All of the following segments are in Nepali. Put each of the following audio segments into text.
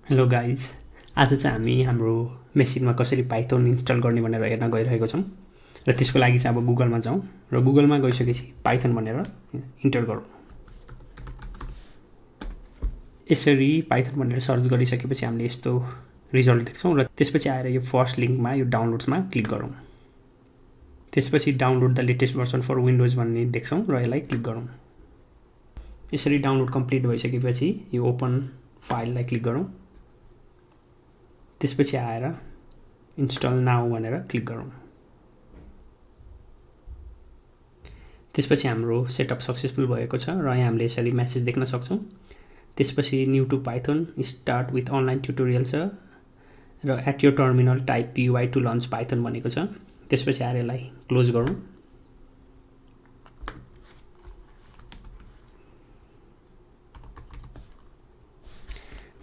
हेलो गाइज, आज चाहिँ हामी हाम्रो मेसिनमा कसरी पाइथन इन्स्टल गर्ने भनेर हेर्न गइरहेको छौँ र त्यसको लागि चाहिँ अब गुगलमा जाउँ र गुगलमा गइसकेपछि पाइथन भनेर इन्टर गरौँ। यसरी पाइथन भनेर सर्च गरिसकेपछि हामीले यस्तो रिजल्ट देख्छौँ र त्यसपछि आएर यो फर्स्ट लिङ्कमा यो डाउनलोड्समा क्लिक गरौँ। त्यसपछि download the latest version for Windows भन्ने देख्छौँ र यसलाई क्लिक गरौँ। यसरी डाउनलोड कम्प्लिट भइसकेपछि यो ओपन फाइललाई क्लिक गरौँ। त्यसपछि आएर इन्स्टल नाउ भनेर क्लिक गरौँ। त्यसपछि हाम्रो सेटअप सक्सेसफुल भएको छ र यहाँ हामीले यसरी मेसेज देख्न सक्छौँ। त्यसपछि new to Python start with online tutorial छ र at your terminal type PY to launch Python भनेको छ। त्यसपछि आएर यसलाई क्लोज गरौँ।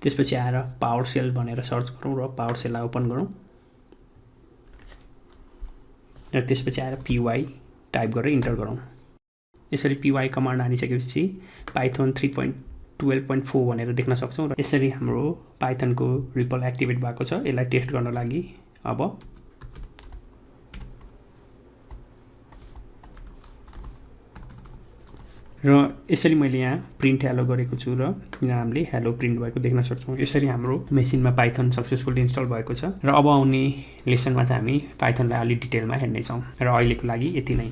त्यसपछि आएर पावर सेल भनेर सर्च गरौँ र पावर सेललाई ओपन गरौँ र त्यसपछि आएर PY टाइप गरेर इन्टर गरौँ। यसरी PY कमान्ड हानिसकेपछि पाइथन 3.12.4 भनेर देख्न सक्छौँ र यसरी हाम्रो पाइथनको रिपल एक्टिभेट भएको छ। यसलाई टेस्ट गर्न लागि अब र यसरी मैले यहाँ प्रिन्ट हेलो गरेको छु र यहाँ हामीले हेलो प्रिन्ट भएको देख्न सक्छौँ। यसरी हाम्रो मेसिनमा पाइथन सक्सेसफुली इन्स्टल भएको छ र अब आउने लेसनमा चाहिँ हामी पाइथनलाई अलि डिटेलमा हेर्नेछौँ र अहिलेको लागि यति नै।